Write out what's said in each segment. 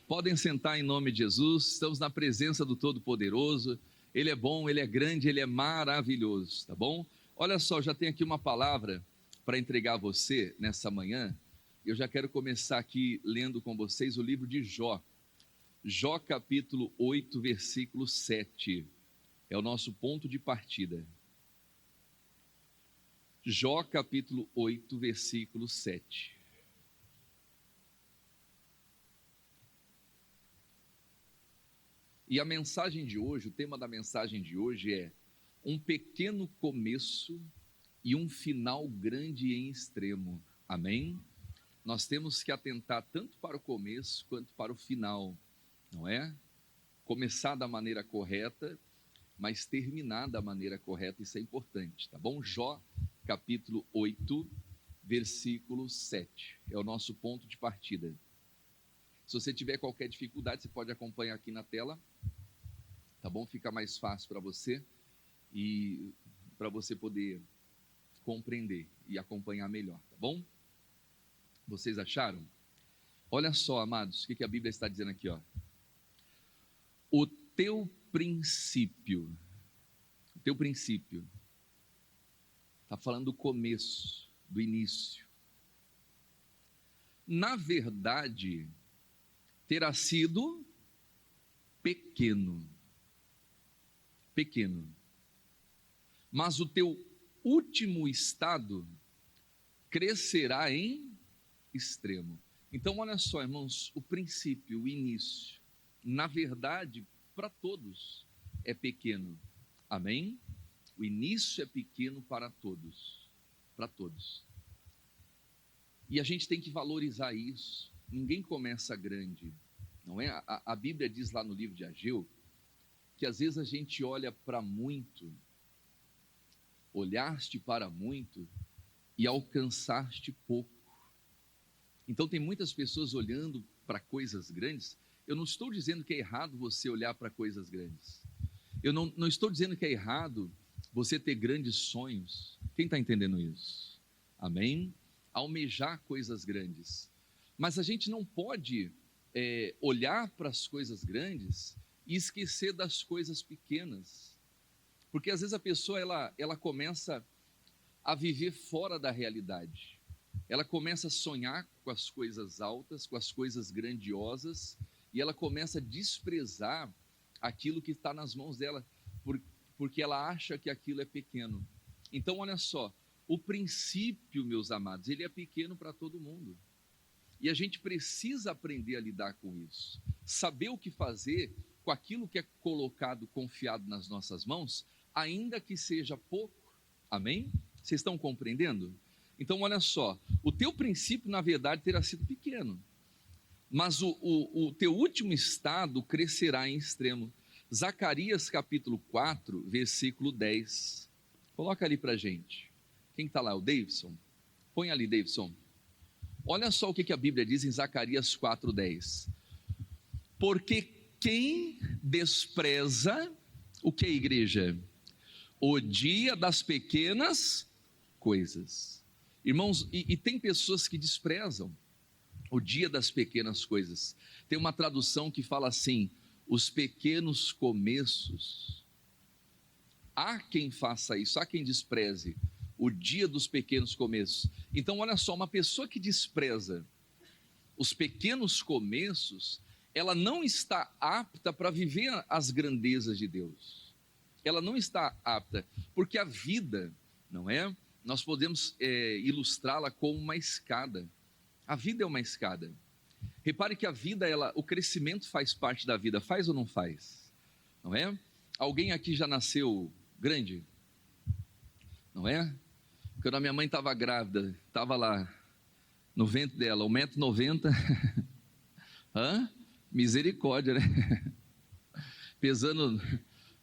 Podem sentar em nome de Jesus, estamos na presença do Todo-Poderoso, Ele é bom, Ele é grande, Ele é maravilhoso, tá bom? Olha só, já tem aqui uma palavra para entregar a você nessa manhã. Eu já quero começar aqui lendo com vocês o livro de Jó. Jó capítulo 8, versículo 7, é o nosso ponto de partida. Jó capítulo 8, versículo 7. E a mensagem de hoje, o tema da mensagem de hoje é um pequeno começo e um final grande em extremo. Amém? Nós temos que atentar tanto para o começo quanto para o final, não é? Começar da maneira correta, mas terminar da maneira correta, isso é importante, tá bom? Jó capítulo 8, versículo 7, é o nosso ponto de partida. Se você tiver qualquer dificuldade, você pode acompanhar aqui na tela, tá bom? Fica mais fácil para você e para você poder compreender e acompanhar melhor, tá bom? Vocês acharam? Olha só, amados, o que a Bíblia está dizendo aqui, ó. O teu princípio, está falando do começo, do início. Na verdade, terá sido pequeno, mas o teu último estado crescerá em extremo. Então olha só, irmãos, o princípio, o início, na verdade, para todos é pequeno, amém? O início é pequeno para todos, e a gente tem que valorizar isso. Ninguém começa grande, não é? A Bíblia diz lá no livro de Ageu, que às vezes a gente olha para muito, olhaste para muito e alcançaste pouco. Então tem muitas pessoas olhando para coisas grandes. Eu não estou dizendo que é errado você olhar para coisas grandes. Eu não estou dizendo que é errado você ter grandes sonhos. Quem está entendendo isso? Amém? Almejar coisas grandes. Mas a gente não pode olhar para as coisas grandes e esquecer das coisas pequenas. Porque às vezes a pessoa ela começa a viver fora da realidade. Ela começa a sonhar com as coisas altas, com as coisas grandiosas, e ela começa a desprezar aquilo que está nas mãos dela, porque ela acha que aquilo é pequeno. Então olha só, o princípio, meus amados, ele é pequeno para todo mundo. E a gente precisa aprender a lidar com isso, saber o que fazer com aquilo que é colocado, confiado nas nossas mãos, ainda que seja pouco. Amém? Vocês estão compreendendo? Então olha só, o teu princípio na verdade terá sido pequeno, mas o teu último estado crescerá em extremo. Zacarias capítulo 4, versículo 10, coloca ali para a gente. Quem está lá? O Davidson? Põe ali, Davidson. Olha só o que a Bíblia diz em Zacarias 4:10. Porque quem despreza, o que é igreja? O dia das pequenas coisas. Irmãos, e tem pessoas que desprezam o dia das pequenas coisas. Tem uma tradução que fala assim, os pequenos começos. Há quem faça isso, há quem despreze o dia dos pequenos começos. Então olha só, uma pessoa que despreza os pequenos começos, ela não está apta para viver as grandezas de Deus. Ela não está apta, porque a vida, não é? Nós podemos ilustrá-la como uma escada. A vida é uma escada. Repare que a vida, o crescimento faz parte da vida, faz ou não faz? Não é? Alguém aqui já nasceu grande? Não é? Quando a minha mãe estava grávida, estava lá no ventre dela, 1,90 m. Misericórdia, né? Pesando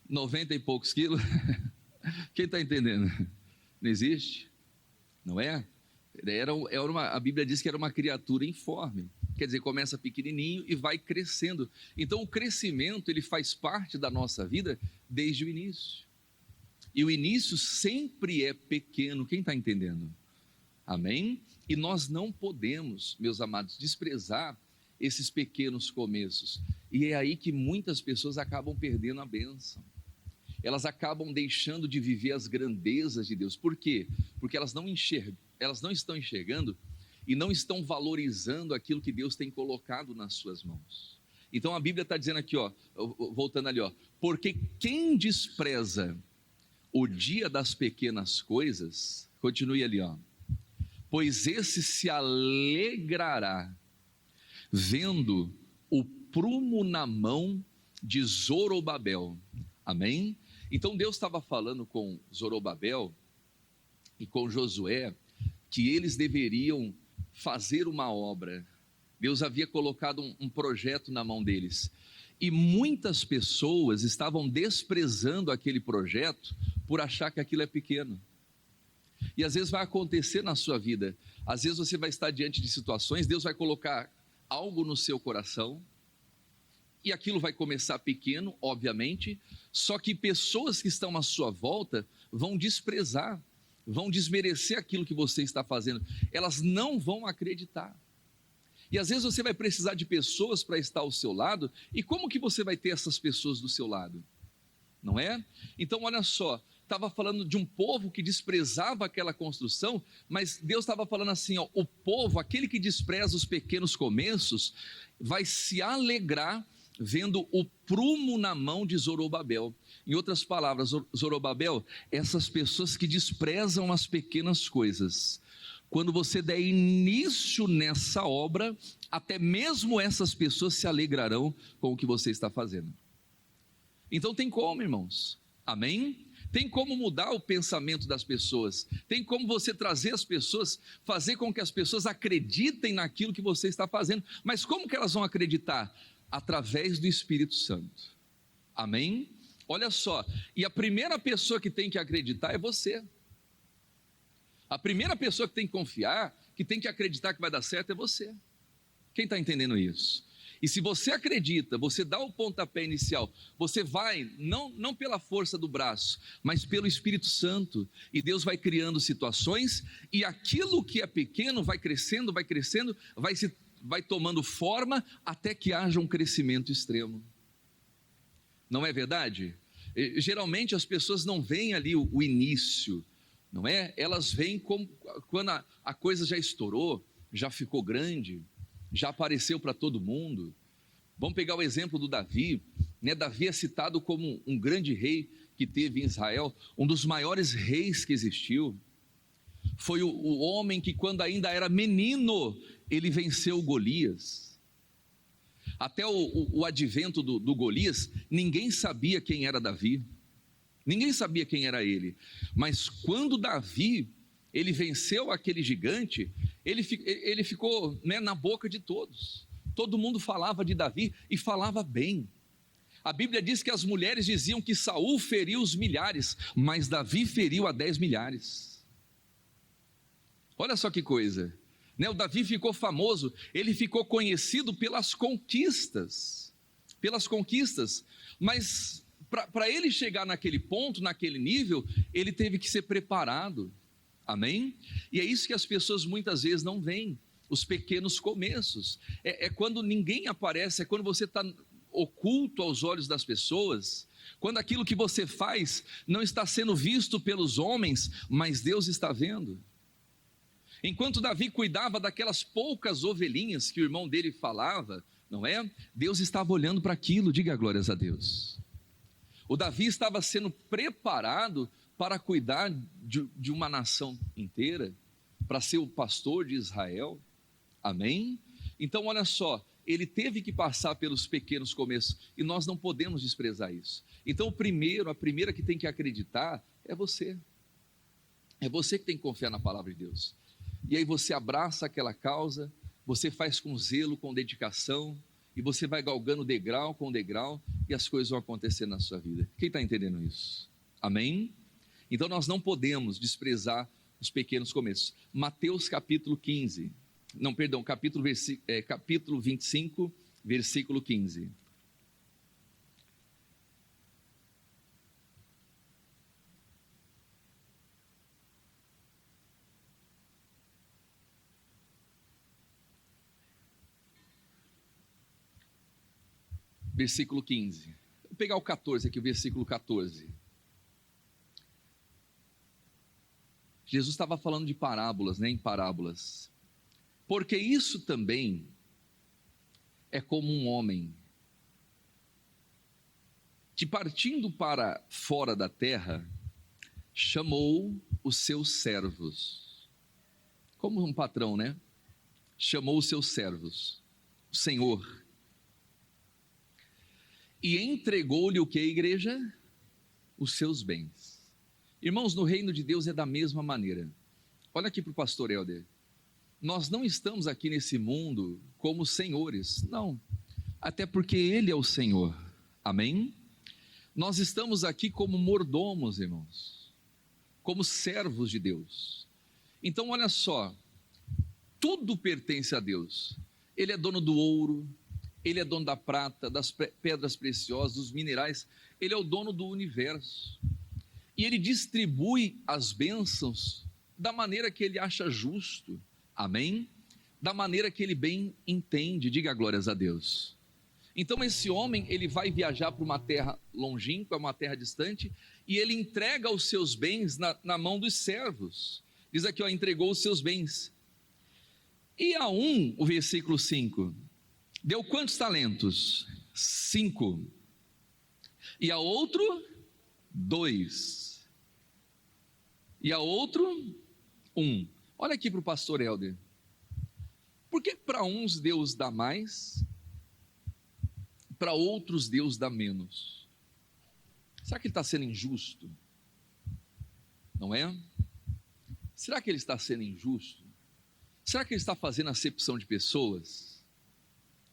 90 e poucos quilos. Quem está entendendo? Não existe? Não é? A Bíblia diz que era uma criatura informe. Quer dizer, começa pequenininho e vai crescendo. Então o crescimento, ele faz parte da nossa vida desde o início. E o início sempre é pequeno. Quem está entendendo? Amém? E nós não podemos, meus amados, desprezar esses pequenos começos. E é aí que muitas pessoas acabam perdendo a bênção. Elas acabam deixando de viver as grandezas de Deus. Por quê? Porque elas não estão enxergando e não estão valorizando aquilo que Deus tem colocado nas suas mãos. Então a Bíblia está dizendo aqui, ó, voltando ali, ó, porque quem despreza o dia das pequenas coisas, continue ali, ó, pois esse se alegrará vendo o prumo na mão de Zorobabel. Amém? Então Deus estava falando com Zorobabel e com Josué que eles deveriam fazer uma obra. Deus havia colocado um projeto na mão deles. E muitas pessoas estavam desprezando aquele projeto por achar que aquilo é pequeno. E às vezes vai acontecer na sua vida. Às vezes você vai estar diante de situações, Deus vai colocar algo no seu coração, e aquilo vai começar pequeno, obviamente, só que pessoas que estão à sua volta vão desprezar, vão desmerecer aquilo que você está fazendo, elas não vão acreditar. E às vezes você vai precisar de pessoas para estar ao seu lado, e como que você vai ter essas pessoas do seu lado? Não é? Então olha só, estava falando de um povo que desprezava aquela construção, mas Deus estava falando assim, ó, o povo, aquele que despreza os pequenos começos, vai se alegrar vendo o prumo na mão de Zorobabel. Em outras palavras, Zorobabel, essas pessoas que desprezam as pequenas coisas, quando você der início nessa obra, até mesmo essas pessoas se alegrarão com o que você está fazendo. Então tem como, irmãos, amém? Tem como mudar o pensamento das pessoas, tem como você trazer as pessoas, fazer com que as pessoas acreditem naquilo que você está fazendo, mas como que elas vão acreditar? Através do Espírito Santo, amém? Olha só, e a primeira pessoa que tem que acreditar é você, a primeira pessoa que tem que confiar, que tem que acreditar que vai dar certo é você. Quem está entendendo isso? E se você acredita, você dá o pontapé inicial, você vai, não pela força do braço, mas pelo Espírito Santo, e Deus vai criando situações, e aquilo que é pequeno vai crescendo, vai tomando forma, até que haja um crescimento extremo. Não é verdade? Geralmente as pessoas não veem ali o início, não é? Elas veem quando a coisa já estourou, já ficou grande, já apareceu para todo mundo. Vamos pegar o exemplo do Davi, né? Davi é citado como um grande rei que teve em Israel, um dos maiores reis que existiu. Foi o homem que, quando ainda era menino, ele venceu Golias. Até o advento do Golias, ninguém sabia quem era Davi, ninguém sabia quem era ele, mas quando Davi, ele venceu aquele gigante, ele ficou, né, na boca de todos, todo mundo falava de Davi e falava bem. A Bíblia diz que as mulheres diziam que Saul feriu os milhares, mas Davi feriu a 10 milhares. Olha só que coisa, né? O Davi ficou famoso, ele ficou conhecido pelas conquistas, mas para ele chegar naquele ponto, naquele nível, ele teve que ser preparado, amém? E é isso que as pessoas muitas vezes não veem, os pequenos começos, é quando ninguém aparece, é quando você está oculto aos olhos das pessoas, quando aquilo que você faz não está sendo visto pelos homens, mas Deus está vendo. Enquanto Davi cuidava daquelas poucas ovelhinhas que o irmão dele falava, não é? Deus estava olhando para aquilo, diga glórias a Deus. O Davi estava sendo preparado para cuidar de uma nação inteira, para ser o pastor de Israel, amém? Então olha só, ele teve que passar pelos pequenos começos, e nós não podemos desprezar isso. Então a primeira que tem que acreditar é você que tem que confiar na palavra de Deus, e aí você abraça aquela causa, você faz com zelo, com dedicação, e você vai galgando degrau com degrau, e as coisas vão acontecer na sua vida. Quem está entendendo isso? Amém? Então nós não podemos desprezar os pequenos começos. Mateus capítulo 25, versículo 15. versículo 15. Vou pegar o 14 aqui, o versículo 14. Jesus estava falando de parábolas, né? Em parábolas. Porque isso também é como um homem que, partindo para fora da terra, chamou os seus servos. Como um patrão, né? Chamou os seus servos, o Senhor. E entregou-lhe o que, igreja? Os seus bens. Irmãos, no reino de Deus é da mesma maneira. Olha aqui para o pastor Helder. Nós não estamos aqui nesse mundo como senhores, não. Até porque Ele é o Senhor. Amém? Nós estamos aqui como mordomos, irmãos. Como servos de Deus. Então, olha só. Tudo pertence a Deus. Ele é dono do ouro. Ele é dono da prata, das pedras preciosas, dos minerais. Ele é o dono do universo. E Ele distribui as bênçãos da maneira que Ele acha justo. Amém? Da maneira que Ele bem entende. Diga glórias a Deus. Então esse homem, ele vai viajar para uma terra longínqua, uma terra distante, e ele entrega os seus bens na mão dos servos. Diz aqui, ó, entregou os seus bens. E a um, o versículo 5, deu quantos talentos? 5. E a outro, 2. E a outro, 1. Olha aqui para o pastor Helder. Por que para uns Deus dá mais, para outros Deus dá menos? Será que Ele está sendo injusto? Não é? Será que Ele está sendo injusto? Será que Ele está fazendo acepção de pessoas?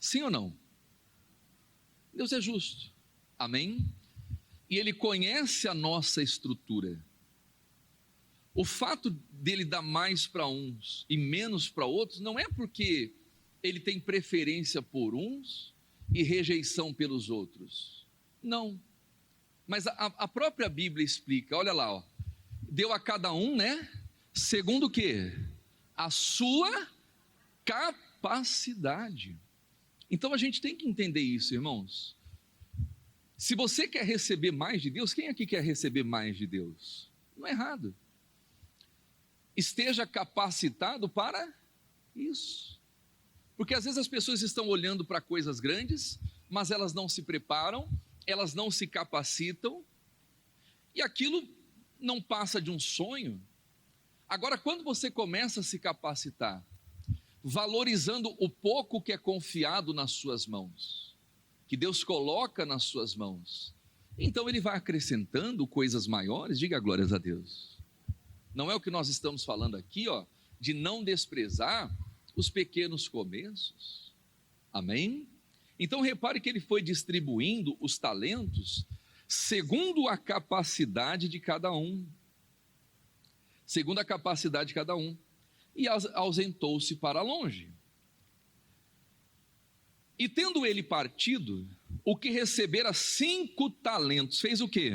Sim ou não? Deus é justo, amém? E Ele conhece a nossa estrutura. O fato dele dar mais para uns e menos para outros não é porque Ele tem preferência por uns e rejeição pelos outros. Não. Mas a própria Bíblia explica, olha lá, ó, deu a cada um, né? Segundo o quê? A sua capacidade. Então a gente tem que entender isso, irmãos. Se você quer receber mais de Deus, quem aqui quer receber mais de Deus? Não é errado. Esteja capacitado para isso. Porque às vezes as pessoas estão olhando para coisas grandes, mas elas não se preparam, elas não se capacitam, e aquilo não passa de um sonho. Agora, quando você começa a se capacitar, valorizando o pouco que é confiado nas suas mãos, que Deus coloca nas suas mãos, então Ele vai acrescentando coisas maiores. Diga glórias a Deus. Não é o que nós estamos falando aqui, ó, de não desprezar os pequenos começos. Amém? Então repare que Ele foi distribuindo os talentos segundo a capacidade de cada um. Segundo a capacidade de cada um. E ausentou-se para longe. E tendo ele partido, o que recebera 5 talentos, fez o quê?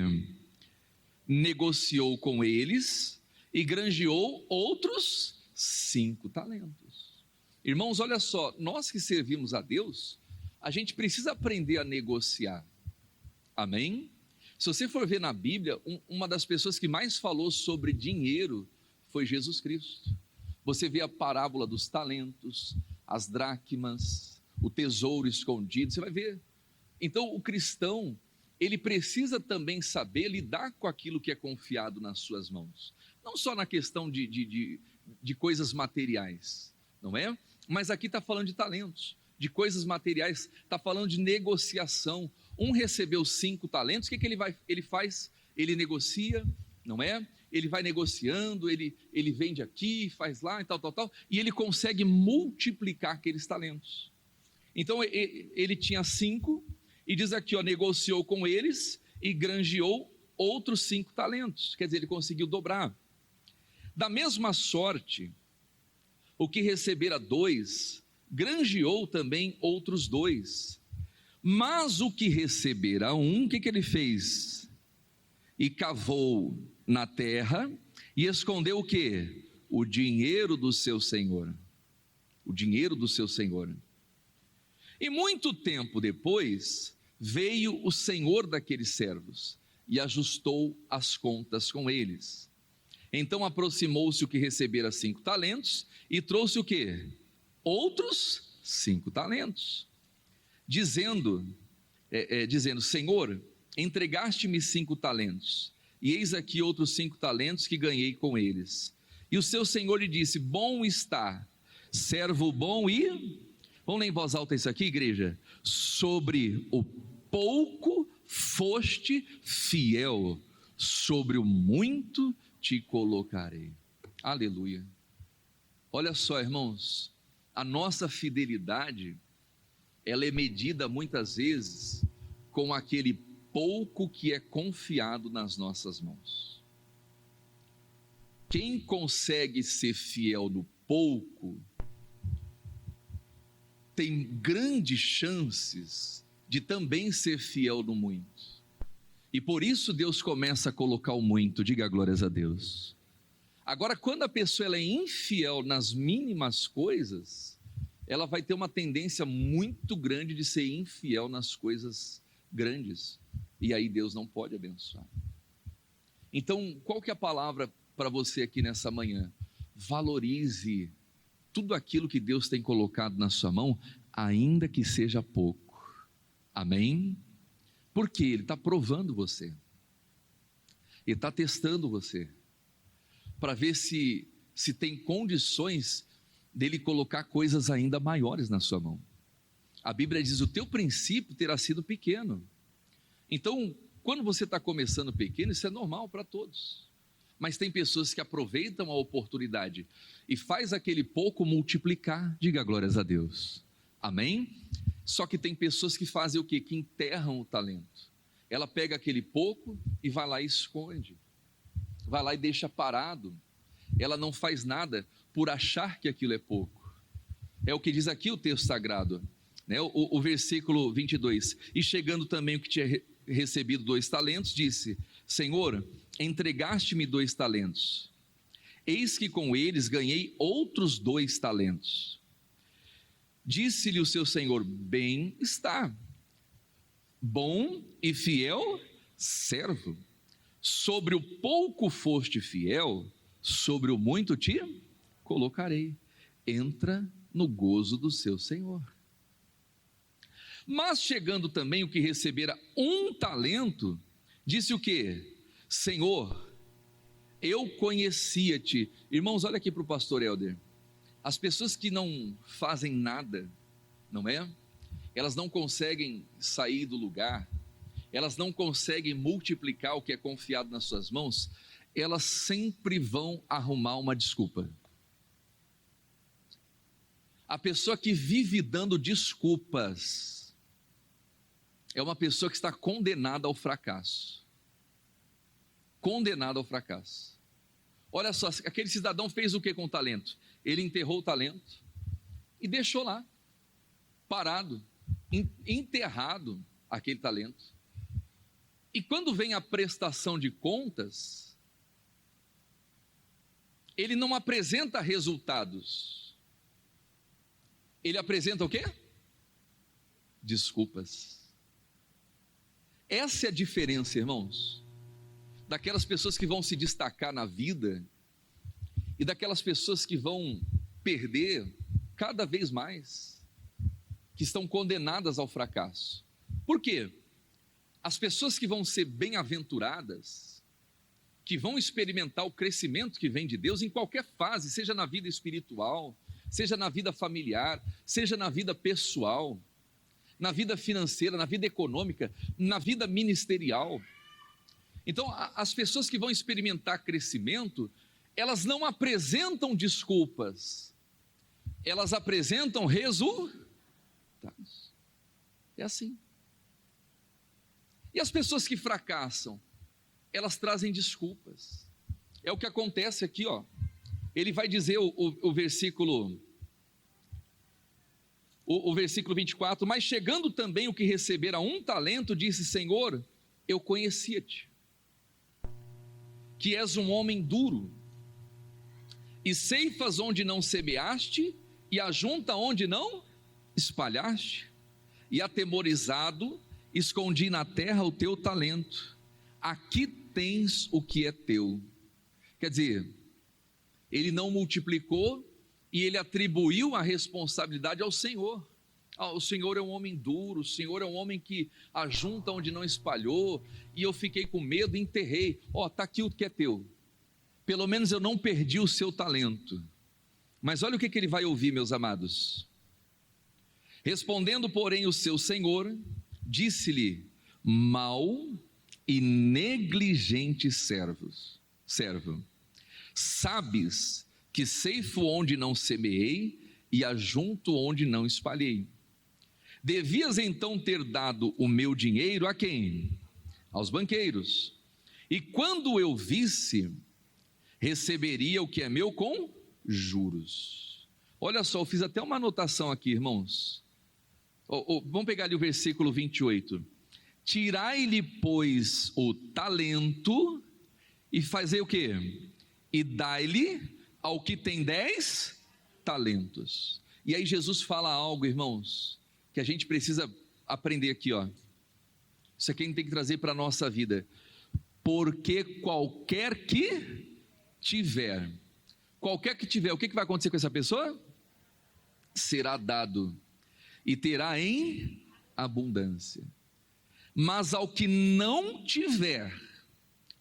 Negociou com eles e granjeou outros 5 talentos. Irmãos, olha só, nós que servimos a Deus, a gente precisa aprender a negociar. Amém? Se você for ver na Bíblia, uma das pessoas que mais falou sobre dinheiro foi Jesus Cristo. Você vê a parábola dos talentos, as dracmas, o tesouro escondido, você vai ver. Então o cristão, ele precisa também saber lidar com aquilo que é confiado nas suas mãos. Não só na questão de coisas materiais, não é? Mas aqui está falando de talentos, de coisas materiais, está falando de negociação. Um recebeu 5 talentos, o que ele faz? Ele negocia, não é? Ele vai negociando, ele vende aqui, faz lá e tal, e ele consegue multiplicar aqueles talentos. Então ele tinha 5, e diz aqui, ó, negociou com eles e granjeou outros 5 talentos, quer dizer, ele conseguiu dobrar. Da mesma sorte, o que recebera 2, granjeou também outros 2. Mas o que recebera 1, o que ele fez? E cavou na terra e escondeu o quê? O dinheiro do seu senhor. O dinheiro do seu senhor. E muito tempo depois, veio o senhor daqueles servos e ajustou as contas com eles. Então aproximou-se o que recebera 5 talentos e trouxe o quê? Outros 5 talentos, dizendo, Senhor, entregaste-me 5 talentos, e eis aqui outros 5 talentos que ganhei com eles. E o seu senhor lhe disse: bom está, servo bom e... Vamos ler em voz alta isso aqui, igreja? Sobre o pouco foste fiel, sobre o muito te colocarei. Aleluia. Olha só, irmãos, a nossa fidelidade, ela é medida muitas vezes com aquele pouco que é confiado nas nossas mãos. Quem consegue ser fiel no pouco, tem grandes chances de também ser fiel no muito. E por isso Deus começa a colocar o muito, diga glórias a Deus. Agora, quando a pessoa ela é infiel nas mínimas coisas, ela vai ter uma tendência muito grande de ser infiel nas coisas grandes. E aí Deus não pode abençoar. Então, qual que é a palavra para você aqui nessa manhã? Valorize tudo aquilo que Deus tem colocado na sua mão, ainda que seja pouco. Amém? Porque Ele está provando você. Ele está testando você, para ver se tem condições dele colocar coisas ainda maiores na sua mão. A Bíblia diz: o teu princípio terá sido pequeno. Então, quando você está começando pequeno, isso é normal para todos. Mas tem pessoas que aproveitam a oportunidade e faz aquele pouco multiplicar, diga glórias a Deus. Amém? Só que tem pessoas que fazem o quê? Que enterram o talento. Ela pega aquele pouco e vai lá e esconde. Vai lá e deixa parado. Ela não faz nada por achar que aquilo é pouco. É o que diz aqui o texto sagrado, né? O versículo 22. E chegando também o que tinha recebido 2 talentos, disse: Senhor, entregaste-me 2 talentos. Eis que com eles ganhei outros 2 talentos. Disse-lhe o seu senhor: bem está, bom e fiel servo. Sobre o pouco foste fiel, sobre o muito te colocarei. Entra no gozo do seu senhor. Mas chegando também o que recebera 1 talento, disse o quê? Senhor, eu conhecia-te. Irmãos, olha aqui para o pastor Helder. As pessoas que não fazem nada, não é? Elas não conseguem sair do lugar, elas não conseguem multiplicar o que é confiado nas suas mãos, elas sempre vão arrumar uma desculpa. A pessoa que vive dando desculpas é uma pessoa que está condenada ao fracasso. Condenada ao fracasso. Olha só, aquele cidadão fez o que com o talento? Ele enterrou o talento e deixou lá, parado, enterrado aquele talento. E quando vem a prestação de contas, ele não apresenta resultados. Ele apresenta o quê? Desculpas. Essa é a diferença, irmãos, daquelas pessoas que vão se destacar na vida e daquelas pessoas que vão perder cada vez mais, que estão condenadas ao fracasso. Por quê? As pessoas que vão ser bem-aventuradas, que vão experimentar o crescimento que vem de Deus em qualquer fase, seja na vida espiritual, seja na vida familiar, seja na vida pessoal, na vida financeira, na vida econômica, na vida ministerial. Então, as pessoas que vão experimentar crescimento, elas não apresentam desculpas, elas apresentam resultados. É assim. E as pessoas que fracassam, elas trazem desculpas. É o que acontece aqui, ó. Ele vai dizer o versículo 24, mas chegando também o que recebera 1 talento, disse: Senhor, eu conhecia-te, que és um homem duro, e ceifas onde não semeaste, e ajunta onde não espalhaste, e atemorizado escondi na terra o teu talento, aqui tens o que é teu. Quer dizer, ele não multiplicou e ele atribuiu a responsabilidade ao Senhor. O Senhor é um homem duro, o Senhor é um homem que ajunta onde não espalhou, e eu fiquei com medo e enterrei. Está aqui o que é teu. Pelo menos eu não perdi o seu talento. Mas olha o que ele vai ouvir, meus amados. Respondendo, porém, o seu senhor, disse-lhe: mau e negligente servo, sabes que ceifo onde não semeei e ajunto onde não espalhei. Devias então ter dado o meu dinheiro a quem? Aos banqueiros. E quando eu visse, receberia o que é meu com juros. Olha só, eu fiz até uma anotação aqui, irmãos. Vamos pegar ali o versículo 28. Tirai-lhe, pois, o talento e fazer o quê? E dai-lhe ao que tem 10 talentos. E aí Jesus fala algo, irmãos, que a gente precisa aprender aqui, ó. Isso aqui a gente tem que trazer para a nossa vida. Porque qualquer que tiver, o que vai acontecer com essa pessoa? Será dado e terá em abundância. Mas ao que não tiver,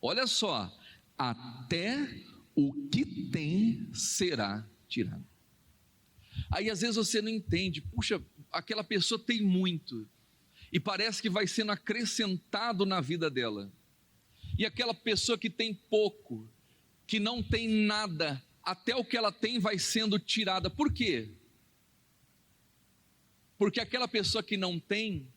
olha só, até o que tem será tirado. Aí às vezes você não entende, puxa, aquela pessoa tem muito, e parece que vai sendo acrescentado na vida dela, e aquela pessoa que tem pouco, que não tem nada, até o que ela tem vai sendo tirada. Por quê? Porque aquela pessoa que não tem,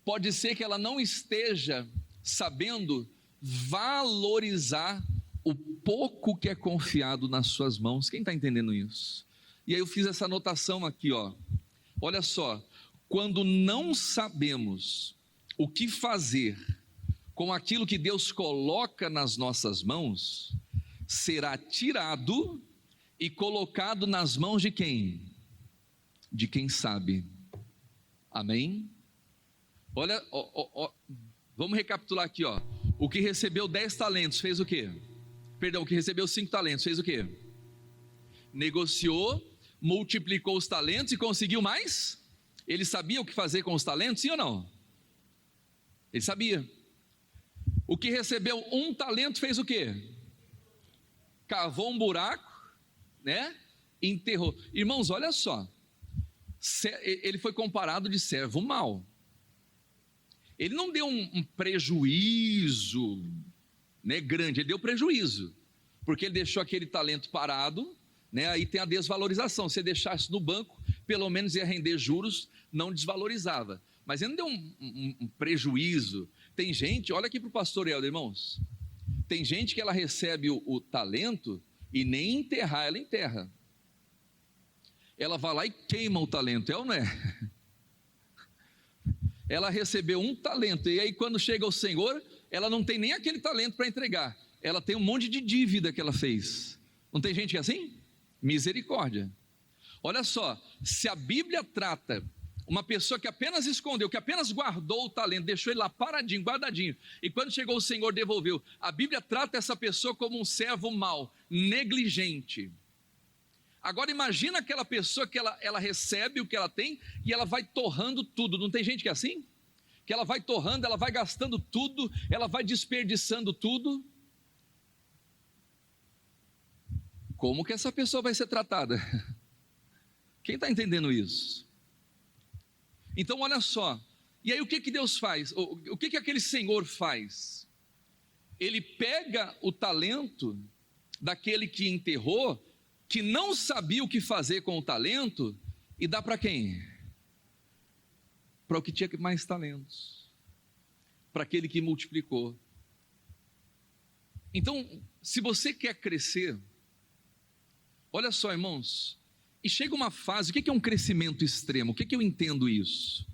pode ser que ela não esteja sabendo valorizar o pouco que é confiado nas suas mãos. Quem está entendendo isso? E aí eu fiz essa anotação aqui, ó. Olha só, quando não sabemos o que fazer com aquilo que Deus coloca nas nossas mãos, será tirado e colocado nas mãos de quem? De quem sabe. Amém? Olha, vamos recapitular aqui, ó. O que recebeu 10 talentos fez o quê? Perdão, o que recebeu 5 talentos fez o quê? Negociou, multiplicou os talentos e conseguiu mais? Ele sabia o que fazer com os talentos, sim ou não? Ele sabia. O que recebeu 1 talento fez o quê? Cavou um buraco, né? Enterrou. Irmãos, olha só. Ele foi comparado de servo mau. Ele não deu um prejuízo, né, grande, ele deu prejuízo, porque ele deixou aquele talento parado, né, aí tem a desvalorização. Se deixasse no banco, pelo menos ia render juros, não desvalorizava, mas ele não deu um prejuízo. Tem gente, olha aqui para o pastor Helder, irmãos, tem gente que ela recebe o talento e nem enterrar ela enterra, ela vai lá e queima o talento, é ou não é? Ela recebeu 1 talento, e aí quando chega ao Senhor, ela não tem nem aquele talento para entregar, ela tem um monte de dívida que ela fez. Não tem gente que é assim? Misericórdia. Olha só, se a Bíblia trata uma pessoa que apenas escondeu, que apenas guardou o talento, deixou ele lá paradinho, guardadinho, e quando chegou o Senhor devolveu, a Bíblia trata essa pessoa como um servo mau, negligente. Agora imagina aquela pessoa que ela recebe o que ela tem e ela vai torrando tudo. Não tem gente que é assim? Que ela vai torrando, ela vai gastando tudo, ela vai desperdiçando tudo. Como que essa pessoa vai ser tratada? Quem está entendendo isso? Então olha só, e aí o que Deus faz? O que aquele Senhor faz? Ele pega o talento daquele que enterrou, que não sabia o que fazer com o talento, e dá para quem? Para o que tinha mais talentos, para aquele que multiplicou. Então, se você quer crescer, olha só, irmãos, e chega uma fase, o que é um crescimento extremo? O que eu entendo isso?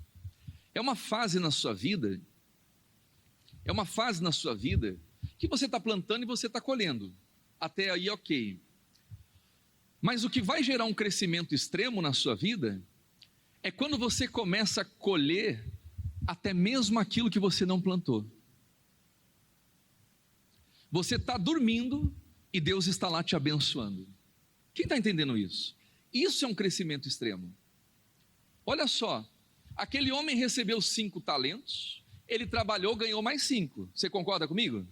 É uma fase na sua vida, que você está plantando e você está colhendo, até aí ok. Mas o que vai gerar um crescimento extremo na sua vida é quando você começa a colher até mesmo aquilo que você não plantou. Você está dormindo e Deus está lá te abençoando. Quem está entendendo isso? Isso é um crescimento extremo. Olha só, aquele homem recebeu 5 talentos, ele trabalhou, ganhou mais 5. Você concorda comigo?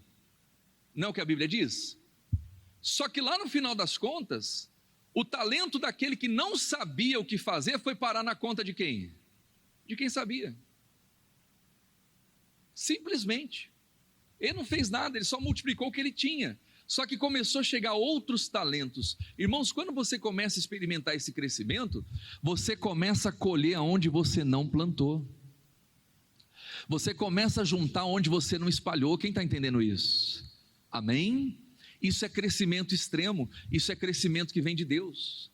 Não é o que a Bíblia diz? Só que lá no final das contas, o talento daquele que não sabia o que fazer foi parar na conta de quem? De quem sabia. Simplesmente. Ele não fez nada, ele só multiplicou o que ele tinha. Só que começou a chegar outros talentos. Irmãos, quando você começa a experimentar esse crescimento, você começa a colher aonde você não plantou. Você começa a juntar onde você não espalhou. Quem está entendendo isso? Amém? Isso é crescimento extremo, isso é crescimento que vem de Deus.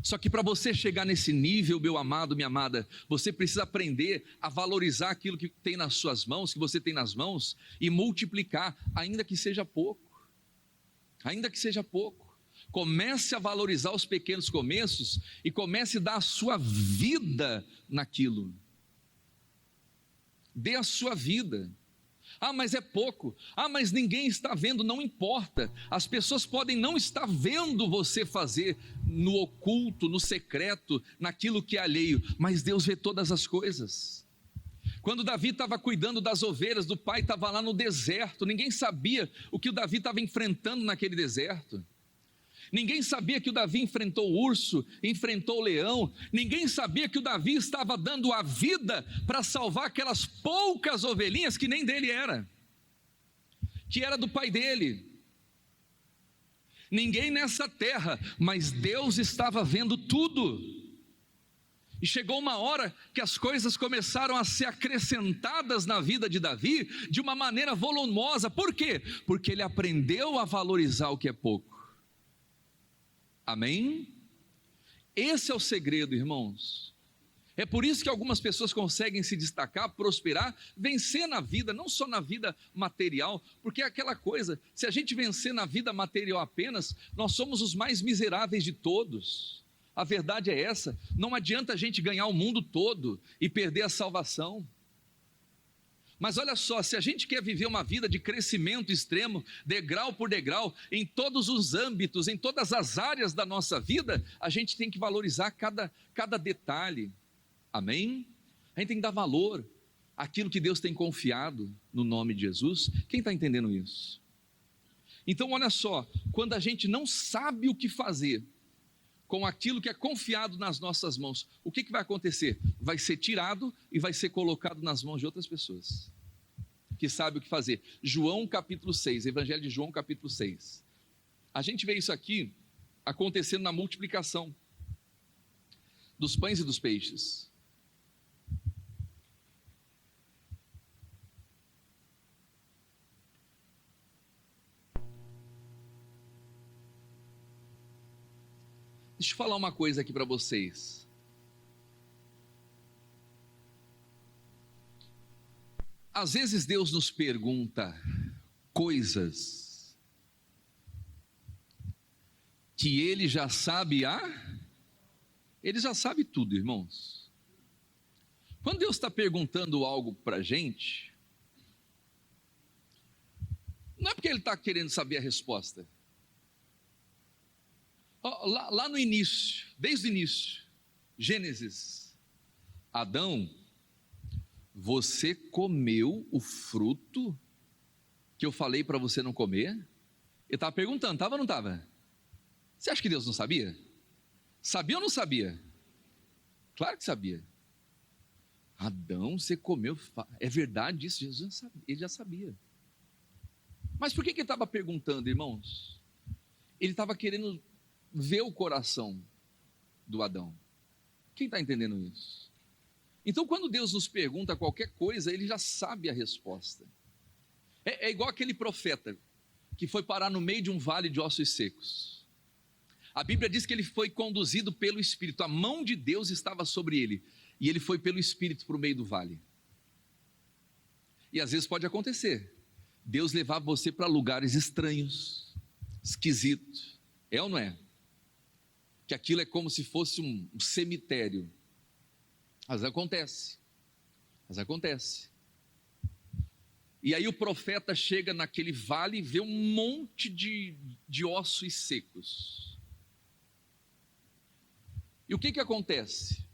Só que para você chegar nesse nível, meu amado, minha amada, você precisa aprender a valorizar aquilo que tem nas suas mãos, que você tem nas mãos, e multiplicar, ainda que seja pouco. Ainda que seja pouco. Comece a valorizar os pequenos começos e comece a dar a sua vida naquilo. Dê a sua vida. Ah, mas é pouco. Ah, mas ninguém está vendo. Não importa. As pessoas podem não estar vendo você fazer no oculto, no secreto, naquilo que é alheio, mas Deus vê todas as coisas. Quando Davi estava cuidando das ovelhas do pai, estava lá no deserto, ninguém sabia o que o Davi estava enfrentando naquele deserto. Ninguém sabia que o Davi enfrentou o urso, enfrentou o leão. Ninguém sabia que o Davi estava dando a vida para salvar aquelas poucas ovelhinhas que nem dele era, que era do pai dele. Ninguém nessa terra, mas Deus estava vendo tudo. E chegou uma hora que as coisas começaram a ser acrescentadas na vida de Davi de uma maneira volumosa. Por quê? Porque ele aprendeu a valorizar o que é pouco. Amém? Esse é o segredo, irmãos. É por isso que algumas pessoas conseguem se destacar, prosperar, vencer na vida, não só na vida material, porque é aquela coisa, se a gente vencer na vida material apenas, nós somos os mais miseráveis de todos. A verdade é essa, não adianta a gente ganhar o mundo todo e perder a salvação. Mas olha só, se a gente quer viver uma vida de crescimento extremo, degrau por degrau, em todos os âmbitos, em todas as áreas da nossa vida, a gente tem que valorizar cada detalhe. Amém? A gente tem que dar valor àquilo que Deus tem confiado no nome de Jesus. Quem está entendendo isso? Então olha só, quando a gente não sabe o que fazer com aquilo que é confiado nas nossas mãos, o que vai acontecer? Vai ser tirado e vai ser colocado nas mãos de outras pessoas, que sabem o que fazer. João capítulo 6, Evangelho de João capítulo 6. A gente vê isso aqui acontecendo na multiplicação dos pães e dos peixes. Deixa eu falar uma coisa aqui para vocês. Às vezes Deus nos pergunta coisas que Ele já sabe, Ele já sabe tudo, irmãos. Quando Deus está perguntando algo para a gente, não é porque Ele está querendo saber a resposta. Lá no início, desde o início, Gênesis, Adão, você comeu o fruto que eu falei para você não comer? Ele estava perguntando, estava ou não estava? Você acha que Deus não sabia? Sabia ou não sabia? Claro que sabia. Adão, você comeu, é verdade isso, Jesus sabia, ele já sabia. Mas por que ele estava perguntando, irmãos? Ele estava querendo ver o coração do Adão. Quem está entendendo isso? Então, quando Deus nos pergunta qualquer coisa, Ele já sabe a resposta. É igual aquele profeta que foi parar no meio de um vale de ossos secos. A Bíblia diz que ele foi conduzido pelo Espírito, a mão de Deus estava sobre ele, e ele foi pelo Espírito para o meio do vale. E às vezes pode acontecer, Deus levar você para lugares estranhos, esquisitos, é ou não é? Que aquilo é como se fosse um cemitério. Mas acontece. Mas acontece. E aí o profeta chega naquele vale e vê um monte de ossos secos. E o que acontece?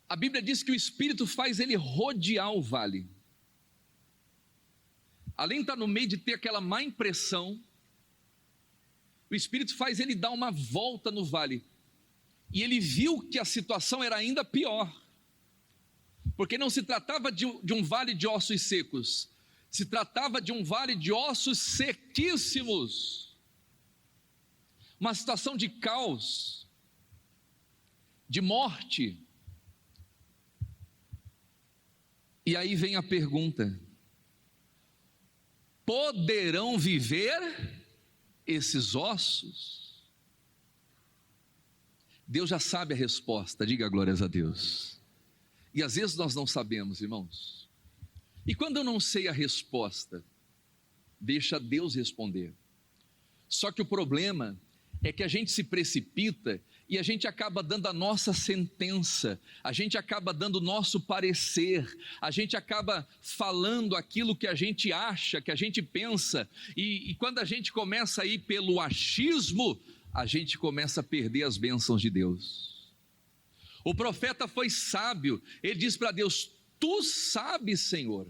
A Bíblia diz que o Espírito faz ele rodear o vale. Além de estar no meio de ter aquela má impressão, o Espírito faz ele dar uma volta no vale. E ele viu que a situação era ainda pior. Porque não se tratava de um vale de ossos secos, se tratava de um vale de ossos sequíssimos. Uma situação de caos, de morte. E aí vem a pergunta: poderão viver esses ossos? Deus já sabe a resposta, diga glórias a Deus. E às vezes nós não sabemos, irmãos. E quando eu não sei a resposta, deixa Deus responder. Só que o problema é que a gente se precipita e a gente acaba dando a nossa sentença, a gente acaba dando o nosso parecer, a gente acaba falando aquilo que a gente acha, que a gente pensa, e quando a gente começa a ir pelo achismo, a gente começa a perder as bênçãos de Deus. O profeta foi sábio, ele diz para Deus: tu sabes, Senhor.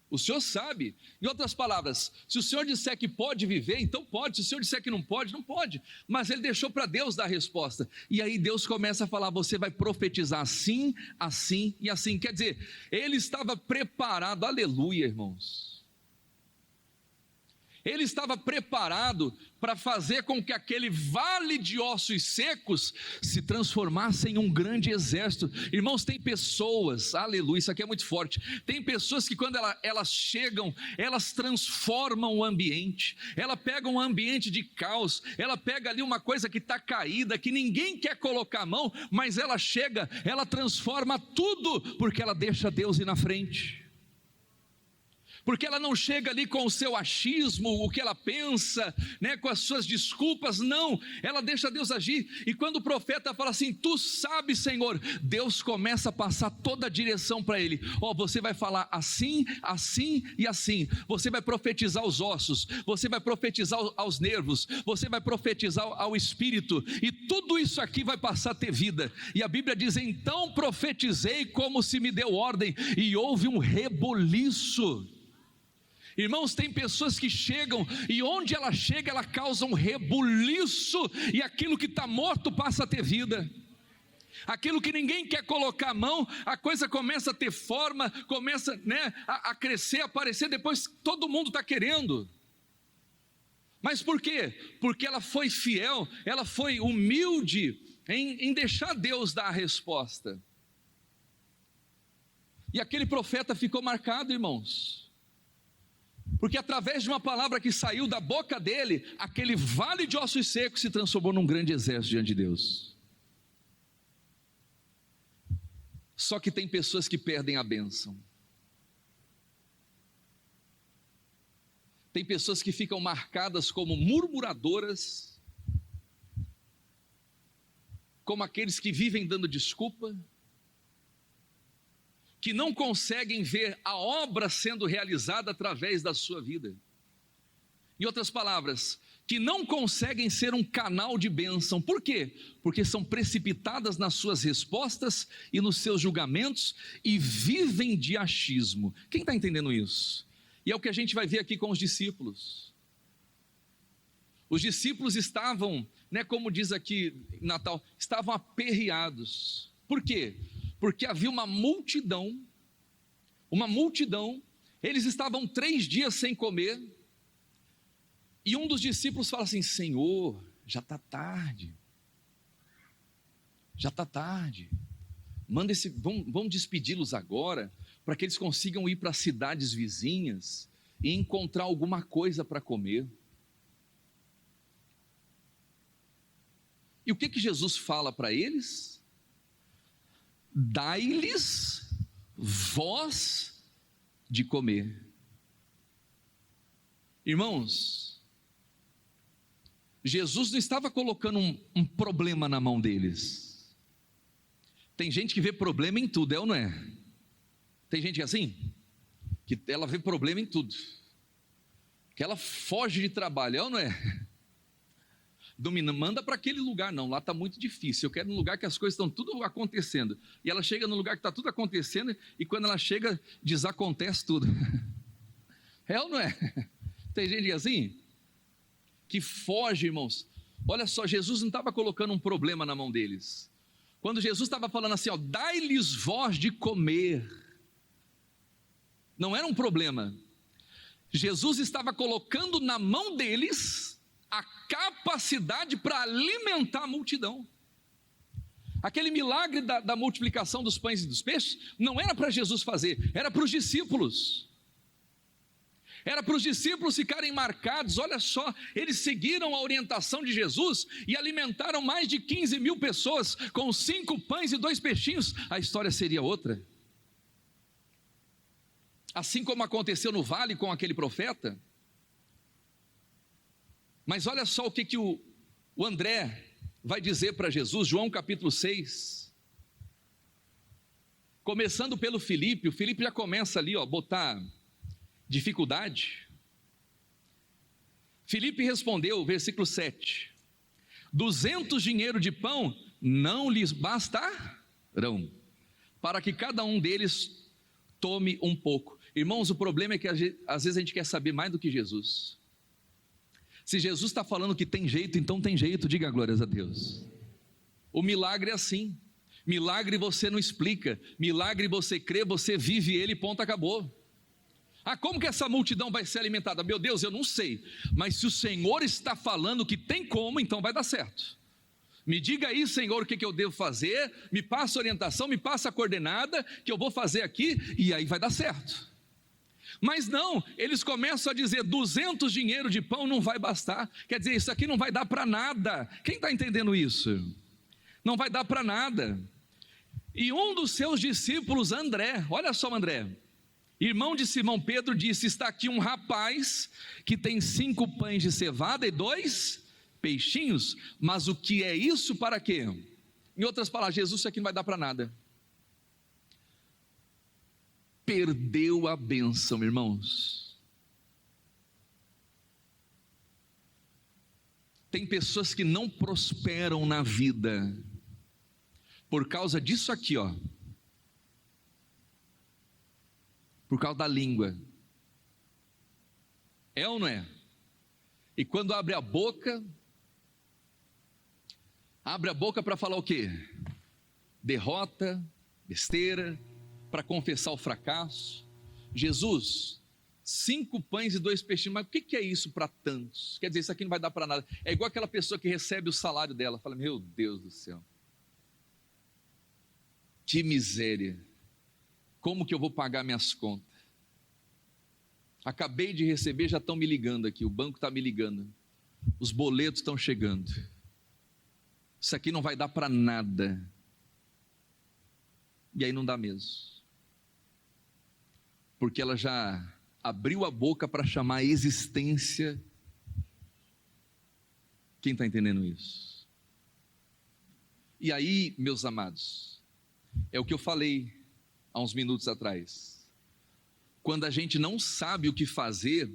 O Senhor sabe. Em outras palavras, se o Senhor disser que pode viver, então pode. Se o Senhor disser que não pode, não pode. Mas ele deixou para Deus dar a resposta. E aí Deus começa a falar: você vai profetizar assim, assim e assim. Quer dizer, ele estava preparado, aleluia, irmãos. Ele estava preparado para fazer com que aquele vale de ossos secos se transformasse em um grande exército. Irmãos, tem pessoas, aleluia, isso aqui é muito forte. Tem pessoas que quando elas chegam, elas transformam o ambiente. Ela pega um ambiente de caos, ela pega ali uma coisa que está caída, que ninguém quer colocar a mão, mas ela chega, ela transforma tudo, porque ela deixa Deus ir na frente. Porque ela não chega ali com o seu achismo, o que ela pensa, né, com as suas desculpas, não, ela deixa Deus agir. E quando o profeta fala assim: tu sabes, Senhor, Deus começa a passar toda a direção para ele. Você vai falar assim, assim e assim. Você vai profetizar aos ossos, você vai profetizar aos nervos, você vai profetizar ao espírito, e tudo isso aqui vai passar a ter vida. E a Bíblia diz: então profetizei como se me deu ordem, e houve um reboliço. Irmãos, tem pessoas que chegam e onde ela chega, ela causa um rebuliço, e aquilo que está morto passa a ter vida. Aquilo que ninguém quer colocar a mão, a coisa começa a ter forma, começa, né, a crescer, a aparecer, depois todo mundo está querendo. Mas por quê? Porque ela foi fiel, ela foi humilde em deixar Deus dar a resposta. E aquele profeta ficou marcado, irmãos. Porque através de uma palavra que saiu da boca dele, aquele vale de ossos secos se transformou num grande exército diante de Deus. Só que tem pessoas que perdem a bênção. Tem pessoas que ficam marcadas como murmuradoras, como aqueles que vivem dando desculpa, que não conseguem ver a obra sendo realizada através da sua vida. Em outras palavras, que não conseguem ser um canal de bênção. Por quê? Porque são precipitadas nas suas respostas e nos seus julgamentos e vivem de achismo. Quem está entendendo isso? E é o que a gente vai ver aqui com os discípulos. Os discípulos estavam, né, como diz aqui em Natal, estavam aperreados. Por quê? Porque havia uma multidão, eles estavam 3 dias sem comer, e um dos discípulos fala assim: Senhor, já está tarde, vamos despedi-los agora, para que eles consigam ir para as cidades vizinhas, e encontrar alguma coisa para comer. E o que Jesus fala para eles? Dai-lhes vós de comer. Irmãos, Jesus não estava colocando um problema na mão deles. Tem gente que vê problema em tudo, é ou não é? Tem gente que é assim, que ela vê problema em tudo, que ela foge de trabalho, é ou não é? Não manda para aquele lugar não, lá está muito difícil, eu quero um lugar que as coisas estão tudo acontecendo, e ela chega no lugar que está tudo acontecendo, e quando ela chega, desacontece tudo, é ou não é? Tem gente assim, que foge, irmãos. Olha só, Jesus não estava colocando um problema na mão deles, quando Jesus estava falando assim, ó, dai-lhes vós de comer, não era um problema, Jesus estava colocando na mão deles a capacidade para alimentar a multidão. Aquele milagre da multiplicação dos pães e dos peixes, não era para Jesus fazer, era para os discípulos. Era para os discípulos ficarem marcados, olha só, eles seguiram a orientação de Jesus e alimentaram mais de 15 mil pessoas com 5 pães e 2 peixinhos, a história seria outra. Assim como aconteceu no vale com aquele profeta. Mas olha só o que o André vai dizer para Jesus, João capítulo 6. Começando pelo Filipe, o Filipe já começa ali, ó, botar dificuldade. Filipe respondeu, versículo 7, 200 dinheiro de pão não lhes bastarão, para que cada um deles tome um pouco. Irmãos, o problema é que às vezes a gente quer saber mais do que Jesus. Se Jesus está falando que tem jeito, então tem jeito, diga glórias a Deus. O milagre é assim, milagre você não explica, milagre você crê, você vive ele, ponto, acabou. Ah, como que essa multidão vai ser alimentada? Meu Deus, eu não sei, mas se o Senhor está falando que tem como, então vai dar certo. Me diga aí, Senhor, o que eu devo fazer, me passa a orientação, me passa a coordenada, que eu vou fazer aqui, e aí vai dar certo. Mas não, eles começam a dizer, 200 dinheiro de pão não vai bastar, quer dizer, isso aqui não vai dar para nada. Quem está entendendo isso? Não vai dar para nada. E um dos seus discípulos, André, olha só André, irmão de Simão Pedro, disse, está aqui um rapaz, que tem 5 pães de cevada e 2 peixinhos, mas o que é isso para quê? Em outras palavras, Jesus, isso aqui não vai dar para nada. Perdeu a bênção, irmãos. Tem pessoas que não prosperam na vida por causa disso aqui, ó. Por causa da língua. É ou não é? E quando abre a boca para falar o quê? Derrota, besteira, para confessar o fracasso. Jesus, 5 pães e 2 peixinhos, mas o que é isso para tantos? Quer dizer, isso aqui não vai dar para nada. É igual aquela pessoa que recebe o salário dela, fala, meu Deus do céu, que miséria, como que eu vou pagar minhas contas? Acabei de receber, já estão me ligando aqui, o banco está me ligando, os boletos estão chegando, isso aqui não vai dar para nada, e aí não dá mesmo. Porque ela já abriu a boca para chamar a existência. Quem está entendendo isso? E aí, meus amados, é o que eu falei há uns minutos atrás. Quando a gente não sabe o que fazer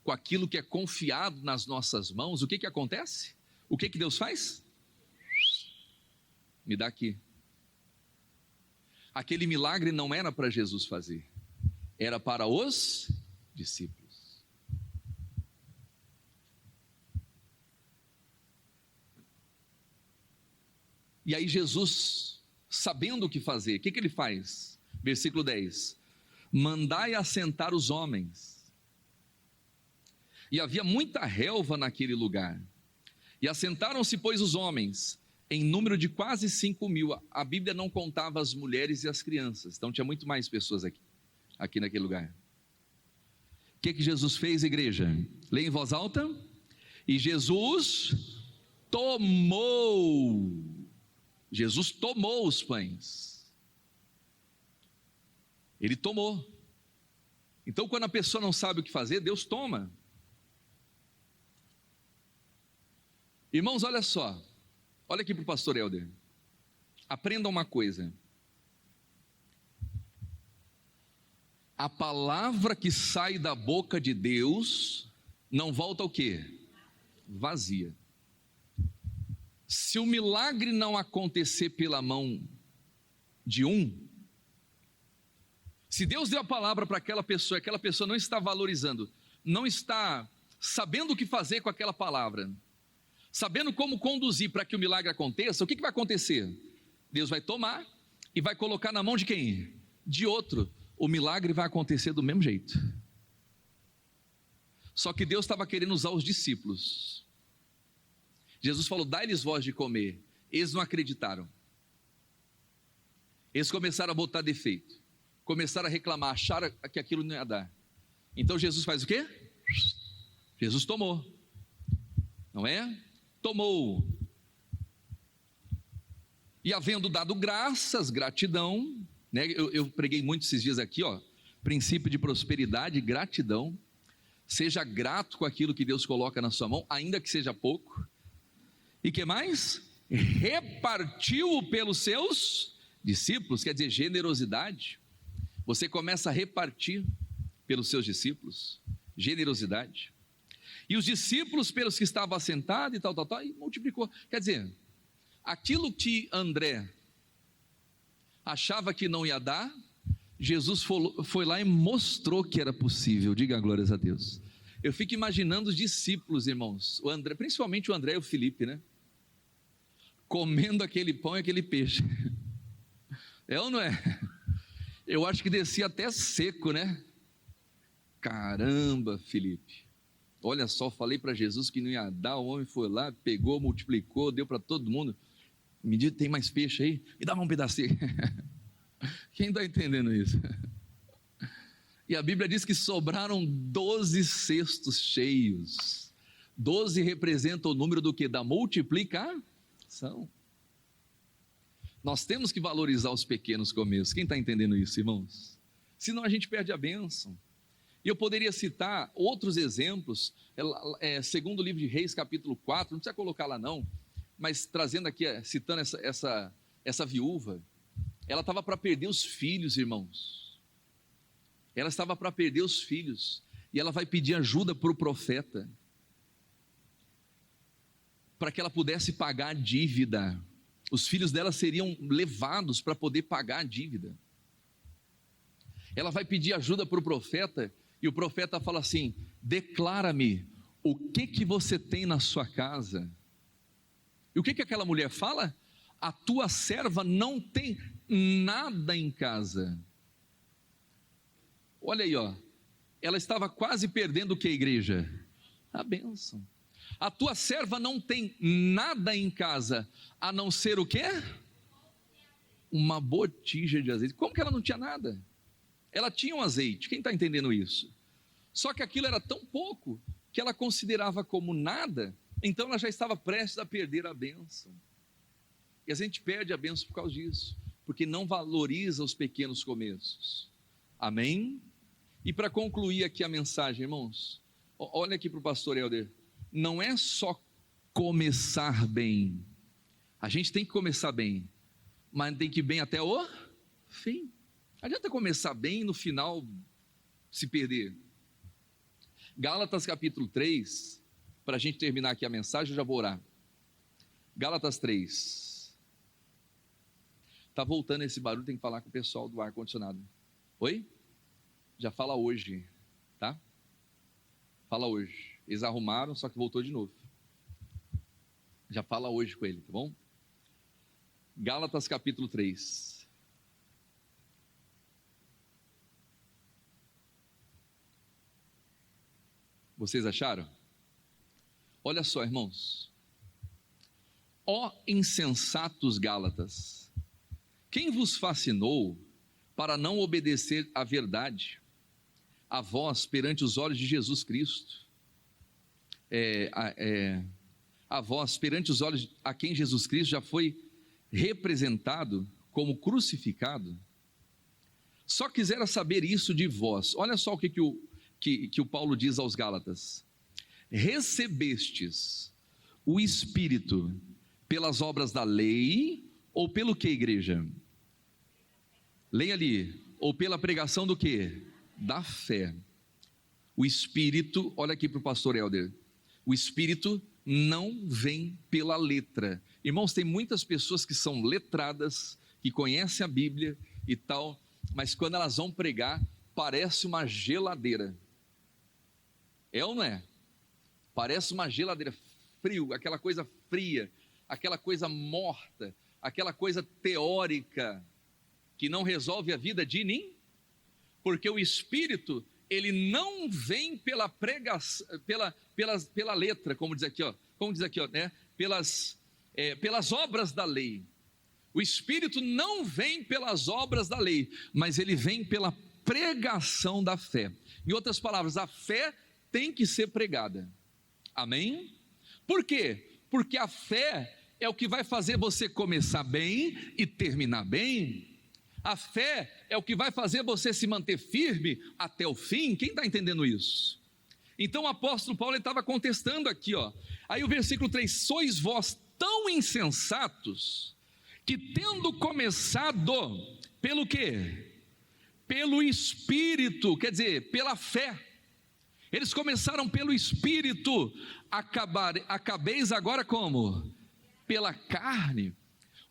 com aquilo que é confiado nas nossas mãos, o que acontece? O que Deus faz? Me dá aqui. Aquele milagre não era para Jesus fazer, era para os discípulos. E aí Jesus, sabendo o que fazer, o que ele faz? Versículo 10, mandai assentar os homens. E havia muita relva naquele lugar, e assentaram-se, pois, os homens, em número de quase 5 mil, a Bíblia não contava as mulheres e as crianças, então tinha muito mais pessoas aqui naquele lugar. O que Jesus fez, igreja? Leia em voz alta. E Jesus tomou os pães. Ele tomou. Então, quando a pessoa não sabe o que fazer, Deus toma. Irmãos, olha só. Olha aqui para o pastor Helder. Aprenda uma coisa: a palavra que sai da boca de Deus não volta o quê? Vazia. Se o milagre não acontecer pela mão de um, se Deus deu a palavra para aquela pessoa não está valorizando, não está sabendo o que fazer com aquela palavra, sabendo como conduzir para que o milagre aconteça, o que vai acontecer? Deus vai tomar e vai colocar na mão de quem? De outro. O milagre vai acontecer do mesmo jeito. Só que Deus estava querendo usar os discípulos. Jesus falou: dá-lhes voz de comer. Eles não acreditaram. Eles começaram a botar defeito, começaram a reclamar, acharam que aquilo não ia dar. Então Jesus faz o quê? Jesus tomou, não é? Tomou. E havendo dado graças, gratidão, né? Eu preguei muito esses dias aqui, princípio de prosperidade, gratidão. Seja grato com aquilo que Deus coloca na sua mão, ainda que seja pouco. E que mais? Repartiu-o pelos seus discípulos, quer dizer, generosidade. Você começa a repartir pelos seus discípulos, generosidade. E os discípulos pelos que estavam assentados e tal, e multiplicou. Quer dizer, aquilo que André achava que não ia dar, Jesus foi lá e mostrou que era possível. Diga glórias a Deus. Eu fico imaginando os discípulos, irmãos, o André, principalmente o André e o Felipe, né? Comendo aquele pão e aquele peixe. É ou não é? Eu acho que descia até seco, né? Caramba, Felipe. Olha só, falei para Jesus que não ia dar, o homem foi lá, pegou, multiplicou, deu para todo mundo. Me diz, tem mais peixe aí? Me dá um pedacinho. Quem está entendendo isso? E a Bíblia diz que sobraram 12 cestos cheios. 12 representa o número do que? Da multiplicação. Nós temos que valorizar os pequenos começos. Quem está entendendo isso, irmãos? Senão a gente perde a bênção. E eu poderia citar outros exemplos, segundo o livro de Reis, capítulo 4, não precisa colocar lá não, mas trazendo aqui, citando essa viúva, ela estava para perder os filhos, irmãos. Ela estava para perder os filhos, e ela vai pedir ajuda para o profeta, para que ela pudesse pagar a dívida. Os filhos dela seriam levados para poder pagar a dívida. Ela vai pedir ajuda para o profeta, e o profeta fala assim: declara-me o que você tem na sua casa. E o que aquela mulher fala? A tua serva não tem nada em casa. Olha aí, ela estava quase perdendo o que, igreja? A bênção. A tua serva não tem nada em casa, a não ser o quê? Uma botija de azeite. Como que ela não tinha nada? Ela tinha um azeite, quem está entendendo isso? Só que aquilo era tão pouco, que ela considerava como nada, então ela já estava prestes a perder a bênção. E a gente perde a bênção por causa disso, porque não valoriza os pequenos começos. Amém? E para concluir aqui a mensagem, irmãos, olha aqui para o pastor Helder, não é só começar bem, a gente tem que começar bem, mas tem que ir bem até o fim. Não adianta começar bem e no final se perder. Gálatas capítulo 3, para a gente terminar aqui a mensagem, eu já vou orar. Gálatas 3. Está voltando esse barulho, tem que falar com o pessoal do ar-condicionado. Oi? Já fala hoje, tá? Fala hoje. Eles arrumaram, só que voltou de novo. Já fala hoje com ele, tá bom? Gálatas capítulo 3. Vocês acharam? Olha só, irmãos. Ó insensatos Gálatas, quem vos fascinou para não obedecer à verdade, a vós perante os olhos de Jesus Cristo? A vós perante os olhos a quem Jesus Cristo já foi representado como crucificado? Só quisera saber isso de vós. Olha só o que o Paulo diz aos Gálatas: recebestes o Espírito pelas obras da lei Ou pelo que, igreja? Leia ali. Ou pela pregação do que? Da fé. O Espírito, olha aqui para o pastor Helder, o Espírito não vem pela letra. Irmãos, tem muitas pessoas que são letradas, que conhecem a Bíblia e tal, mas quando elas vão pregar, parece uma geladeira. É ou não é? Parece uma geladeira, frio, aquela coisa fria, aquela coisa morta, aquela coisa teórica, que não resolve a vida de ninguém, porque o Espírito, ele não vem pela pregação, pela letra, como diz aqui, ó, né? Pelas obras da lei. O Espírito não vem pelas obras da lei, mas ele vem pela pregação da fé. Em outras palavras, a fé tem que ser pregada. Amém? Por quê? Porque a fé é o que vai fazer você começar bem e terminar bem. A fé é o que vai fazer você se manter firme até o fim. Quem está entendendo isso? Então o apóstolo Paulo estava contestando aqui, ó. Aí o versículo 3: sois vós tão insensatos, que tendo começado, pelo quê? Pelo Espírito, quer dizer, pela fé. Eles começaram pelo Espírito, acabeis agora como? Pela carne.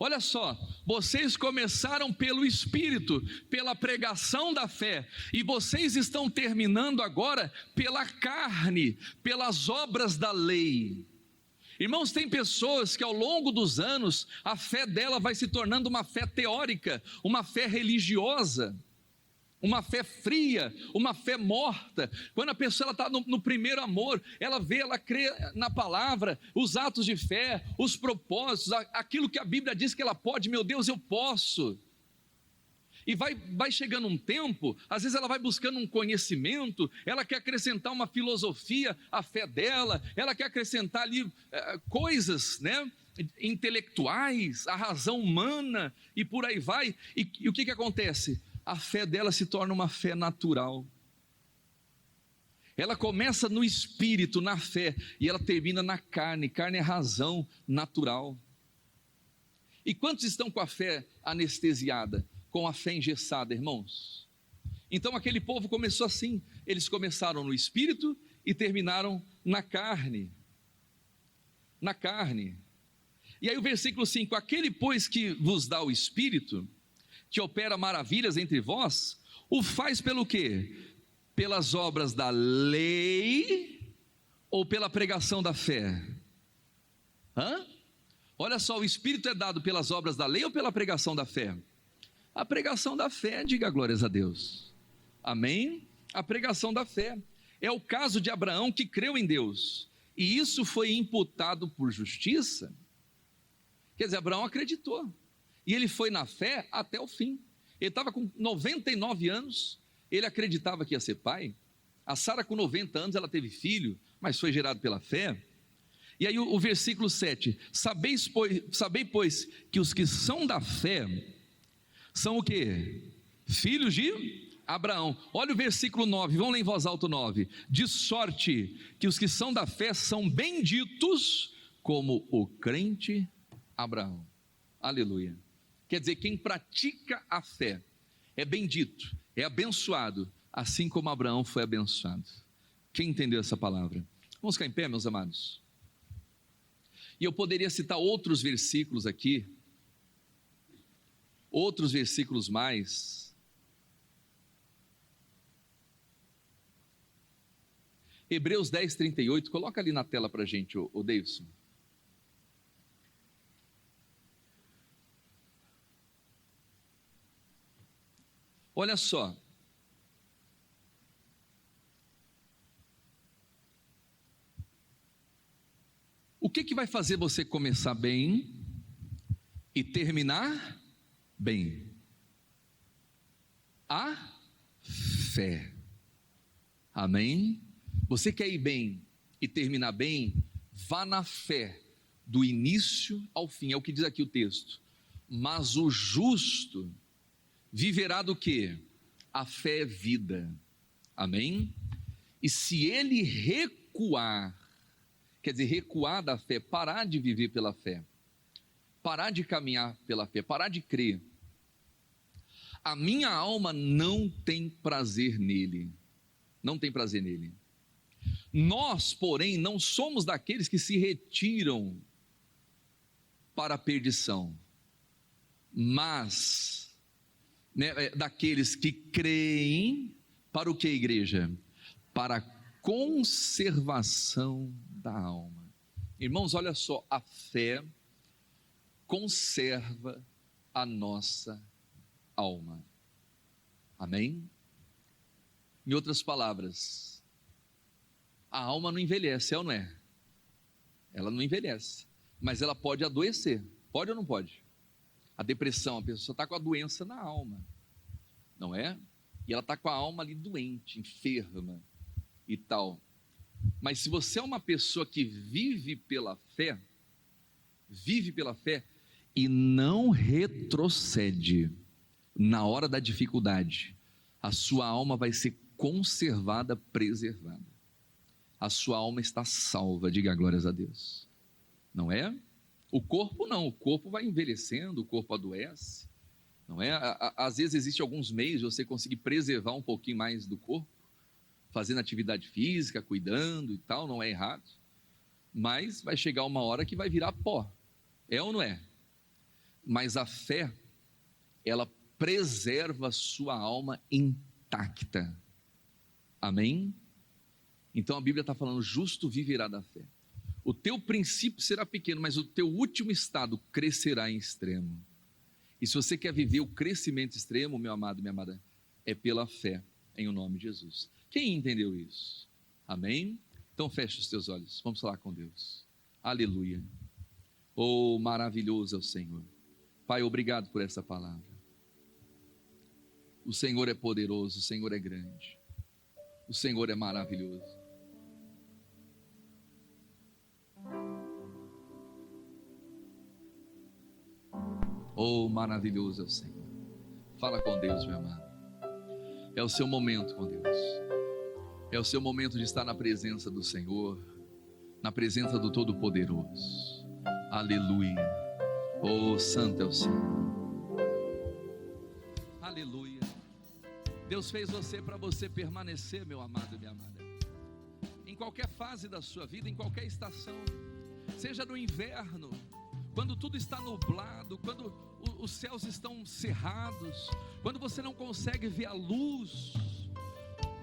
Olha só, vocês começaram pelo Espírito, pela pregação da fé, e vocês estão terminando agora pela carne, pelas obras da lei. Irmãos, tem pessoas que ao longo dos anos, a fé dela vai se tornando uma fé teórica, uma fé religiosa, uma fé fria, uma fé morta. Quando a pessoa está no primeiro amor, ela crê na palavra, os atos de fé, os propósitos, aquilo que a Bíblia diz que ela pode. Meu Deus, eu posso. E vai chegando um tempo, às vezes ela vai buscando um conhecimento, ela quer acrescentar uma filosofia à fé dela, ela quer acrescentar ali coisas, né, intelectuais, a razão humana, e por aí vai. E o que acontece? A fé dela se torna uma fé natural. Ela começa no Espírito, na fé, e ela termina na carne. Carne é razão natural. E quantos estão com a fé anestesiada, com a fé engessada, irmãos? Então aquele povo começou assim, eles começaram no Espírito e terminaram na carne. Na carne. E aí o versículo 5: aquele pois que vos dá o Espírito, que opera maravilhas entre vós, o faz pelo quê? Pelas obras da lei ou pela pregação da fé? Olha só, o Espírito é dado pelas obras da lei ou pela pregação da fé? A pregação da fé, diga glórias a Deus. Amém? A pregação da fé. É o caso de Abraão, que creu em Deus, e isso foi imputado por justiça. Quer dizer, Abraão acreditou, e ele foi na fé até o fim. Ele estava com 99 anos, ele acreditava que ia ser pai. A Sara, com 90 anos, ela teve filho, mas foi gerado pela fé. E aí o versículo 7: sabei, pois, que os que são da fé são o quê? Filhos de Abraão. Olha o versículo 9, vamos ler em voz alta o 9: de sorte que os que são da fé são benditos como o crente Abraão. Aleluia. Quer dizer, quem pratica a fé é bendito, é abençoado, assim como Abraão foi abençoado. Quem entendeu essa palavra? Vamos ficar em pé, meus amados. E eu poderia citar outros versículos aqui, outros versículos mais. Hebreus 10, 38, coloca ali na tela para a gente, o Davidson. Olha só, o que vai fazer você começar bem e terminar bem? A fé. Amém? Você quer ir bem e terminar bem? Vá na fé, do início ao fim. É o que diz aqui o texto. Mas o justo viverá do quê? A fé é vida. Amém? E se ele recuar, quer dizer, recuar da fé, parar de viver pela fé, parar de caminhar pela fé, parar de crer. A minha alma não tem prazer nele. Não tem prazer nele. Nós, porém, não somos daqueles que se retiram para a perdição, mas daqueles que creem para o que, igreja? Para a conservação da alma. Irmãos, olha só, a fé conserva a nossa alma. Amém? Em outras palavras, a alma não envelhece, é ou não é? Ela não envelhece, mas ela pode adoecer. Pode ou não pode? A depressão, a pessoa está com a doença na alma, não é? E ela está com a alma ali doente, enferma e tal. Mas se você é uma pessoa que vive pela fé e não retrocede na hora da dificuldade, a sua alma vai ser conservada, preservada. A sua alma está salva, diga glórias a Deus. Não é? O corpo não, o corpo vai envelhecendo, o corpo adoece, não é? Às vezes existe alguns meios de você conseguir preservar um pouquinho mais do corpo, fazendo atividade física, cuidando e tal, não é errado, mas vai chegar uma hora que vai virar pó, é ou não é? Mas a fé, ela preserva a sua alma intacta, amém? Então a Bíblia está falando, justo viverá da fé. O teu princípio será pequeno, mas o teu último estado crescerá em extremo. E se você quer viver o crescimento extremo, meu amado, minha amada, é pela fé, em o nome de Jesus. Quem entendeu isso? Amém? Então feche os teus olhos, vamos falar com Deus. Aleluia. Oh, maravilhoso é o Senhor. Pai, obrigado por essa palavra. O Senhor é poderoso, o Senhor é grande, o Senhor é maravilhoso. Oh, maravilhoso é o Senhor. Fala com Deus, meu amado. É o seu momento com Deus. É o seu momento de estar na presença do Senhor, na presença do Todo-Poderoso. Aleluia. Oh, santo é o Senhor. Aleluia. Deus fez você para você permanecer, meu amado e minha amada, em qualquer fase da sua vida, em qualquer estação, seja no inverno, quando tudo está nublado, quando os céus estão cerrados, quando você não consegue ver a luz,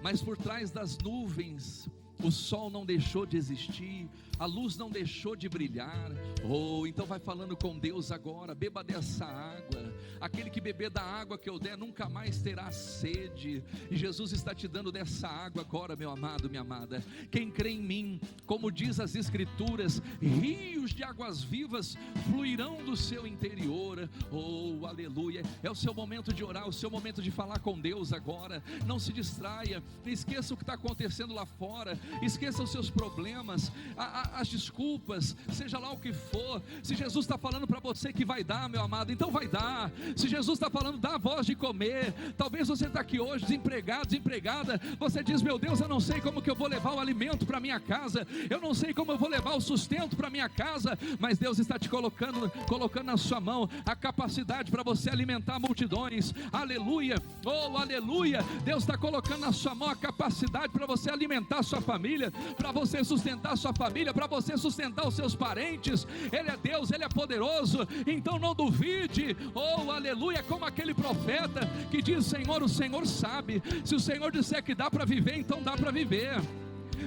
mas por trás das nuvens o sol não deixou de existir, a luz não deixou de brilhar. Oh, então vai falando com Deus agora, beba dessa água. Aquele que beber da água que eu der nunca mais terá sede, e Jesus está te dando dessa água agora, meu amado, minha amada. Quem crê em mim, como diz as Escrituras, rios de águas vivas fluirão do seu interior. Oh, aleluia. É o seu momento de orar, o seu momento de falar com Deus agora. Não se distraia, esqueça o que está acontecendo lá fora, esqueça os seus problemas, as desculpas, seja lá o que for. Se Jesus está falando para você que vai dar, meu amado, então vai dar. Se Jesus está falando, dá a voz de comer. Talvez você está aqui hoje desempregado, desempregada, você diz, meu Deus, eu não sei como que eu vou levar o alimento para minha casa, eu não sei como eu vou levar o sustento para minha casa, mas Deus está te colocando na sua mão a capacidade para você alimentar multidões. Aleluia, oh aleluia. Deus está colocando na sua mão a capacidade para você alimentar a sua família, para você sustentar a sua família, para você sustentar os seus parentes. Ele é Deus, Ele é poderoso. Então não duvide, oh aleluia, como aquele profeta que diz, Senhor, o Senhor sabe. Se o Senhor disser que dá para viver, então dá para viver.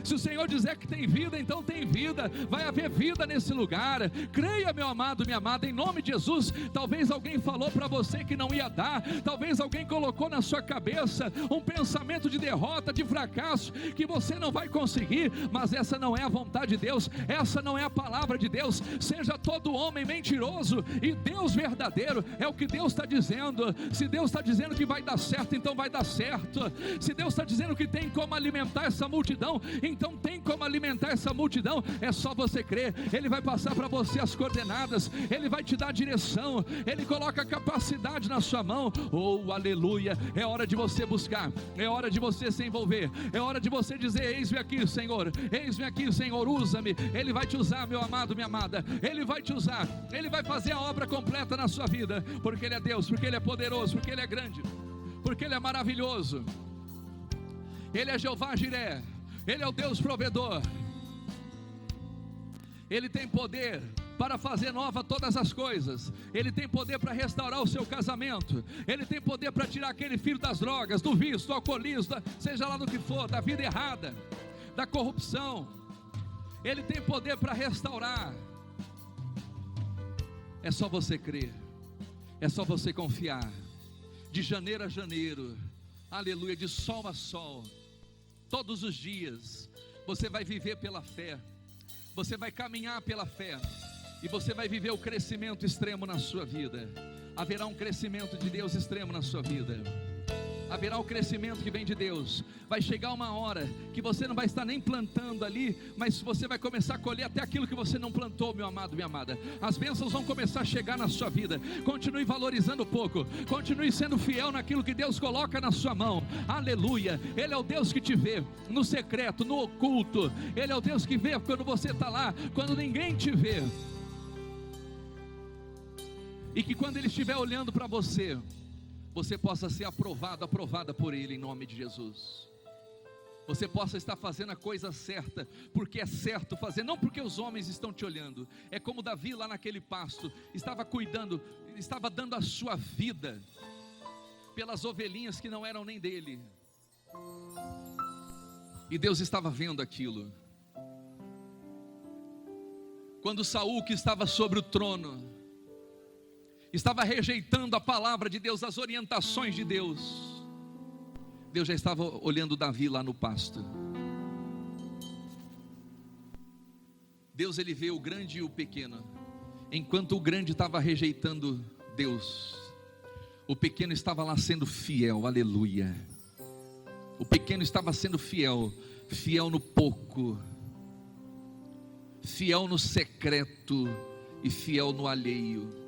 Se o Senhor dizer que tem vida, então tem vida, vai haver vida nesse lugar. Creia, meu amado, minha amada, em nome de Jesus. Talvez alguém falou para você que não ia dar, talvez alguém colocou na sua cabeça um pensamento de derrota, de fracasso, que você não vai conseguir, mas essa não é a vontade de Deus, essa não é a palavra de Deus. Seja todo homem mentiroso e Deus verdadeiro, é o que Deus está dizendo. Se Deus está dizendo que vai dar certo, então vai dar certo. Se Deus está dizendo que tem como alimentar essa multidão, Então tem como alimentar essa multidão, é só você crer. Ele vai passar para você as coordenadas, Ele vai te dar direção, Ele coloca capacidade na sua mão. Oh, aleluia, é hora de você buscar, é hora de você se envolver, é hora de você dizer: eis-me aqui, Senhor, eis-me aqui, Senhor, usa-me. Ele vai te usar, meu amado, minha amada, Ele vai te usar, Ele vai fazer a obra completa na sua vida, porque Ele é Deus, porque Ele é poderoso, porque Ele é grande, porque Ele é maravilhoso. Ele é Jeová Jiré, Ele é o Deus provedor. Ele tem poder para fazer nova todas as coisas. Ele tem poder para restaurar o seu casamento. Ele tem poder para tirar aquele filho das drogas, do vício, do alcoolismo, seja lá do que for, da vida errada, da corrupção. Ele tem poder para restaurar. É só você crer, é só você confiar. De janeiro a janeiro, aleluia, de sol a sol, todos os dias, você vai viver pela fé, você vai caminhar pela fé, e você vai viver o crescimento extremo na sua vida. Haverá um crescimento de Deus extremo na sua vida. Haverá o crescimento que vem de Deus. Vai chegar uma hora que você não vai estar nem plantando ali, mas você vai começar a colher até aquilo que você não plantou, meu amado, minha amada. As bênçãos vão começar a chegar na sua vida. Continue valorizando pouco, continue sendo fiel naquilo que Deus coloca na sua mão. Aleluia, Ele é o Deus que te vê no secreto, no oculto. Ele é o Deus que vê quando você está lá, quando ninguém te vê. E que quando Ele estiver olhando para você, você possa ser aprovado, aprovada por Ele, em nome de Jesus. Você possa estar fazendo a coisa certa, porque é certo fazer, não porque os homens estão te olhando. É como Davi lá naquele pasto, estava cuidando, estava dando a sua vida pelas ovelhinhas que não eram nem dele, e Deus estava vendo aquilo. Quando Saul, que estava sobre o trono, estava rejeitando a palavra de Deus, as orientações de Deus, Deus já estava olhando Davi lá no pasto. Deus, Ele vê o grande e o pequeno. Enquanto o grande estava rejeitando Deus, o pequeno estava lá sendo fiel, aleluia. O pequeno estava sendo fiel, fiel no pouco, fiel no secreto e fiel no alheio.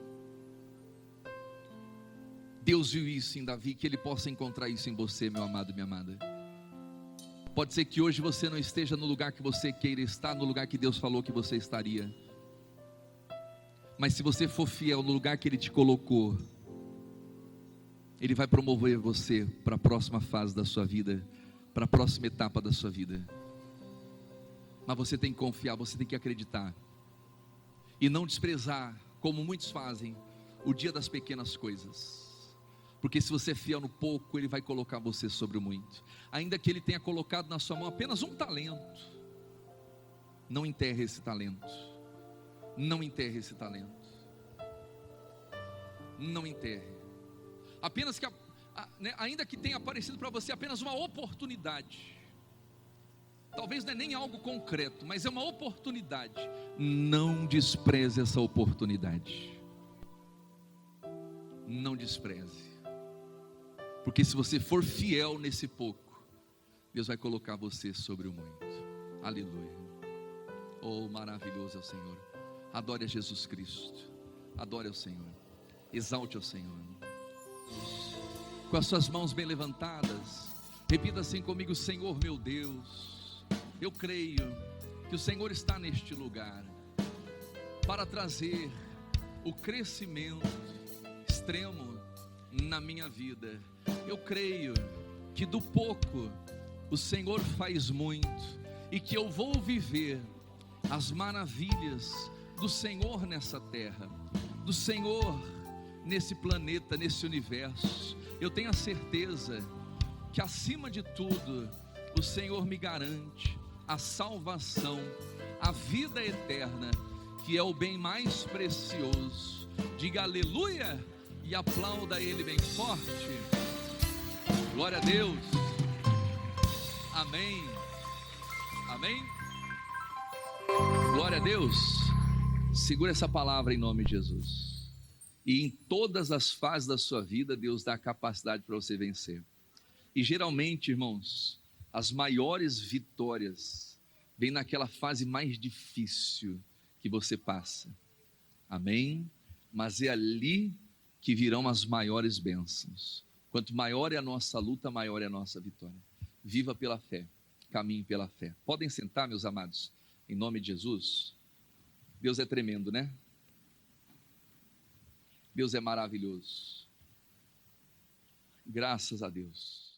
Deus viu isso em Davi, que Ele possa encontrar isso em você, meu amado e minha amada. Pode ser que hoje você não esteja no lugar que você queira estar, no lugar que Deus falou que você estaria, mas se você for fiel no lugar que Ele te colocou, Ele vai promover você para a próxima fase da sua vida, para a próxima etapa da sua vida. Mas você tem que confiar, você tem que acreditar, e não desprezar, como muitos fazem, o dia das pequenas coisas. Porque se você é fiel no pouco, Ele vai colocar você sobre o muito. Ainda que Ele tenha colocado na sua mão apenas um talento, não enterre esse talento. Não enterre esse talento. Não enterre. Apenas que, ainda que tenha aparecido para você apenas uma oportunidade, talvez não é nem algo concreto, mas é uma oportunidade. Não despreze essa oportunidade. Não despreze. Porque se você for fiel nesse pouco, Deus vai colocar você sobre o muito. Aleluia. Oh, maravilhoso é o Senhor. Adore a Jesus Cristo. Adore ao Senhor. Exalte ao Senhor. Com as suas mãos bem levantadas, repita assim comigo: Senhor meu Deus, eu creio que o Senhor está neste lugar para trazer o crescimento extremo na minha vida. Eu creio que do pouco o Senhor faz muito, e que eu vou viver as maravilhas do Senhor nessa terra, do Senhor nesse planeta, nesse universo. Eu tenho a certeza que acima de tudo o Senhor me garante a salvação, a vida eterna, que é o bem mais precioso. Diga aleluia e aplauda Ele bem forte. Glória a Deus. Amém. Amém. Glória a Deus. Segura essa palavra em nome de Jesus. E em todas as fases da sua vida, Deus dá a capacidade para você vencer. E geralmente, irmãos, As maiores vitórias vêm naquela fase mais difícil que você passa. Amém? Mas é ali que virão as maiores bênçãos. Quanto maior é a nossa luta, maior é a nossa vitória. Viva pela fé, caminhe pela fé. Podem sentar, meus amados, em nome de Jesus. Deus é tremendo, né? Deus é maravilhoso. Graças a Deus.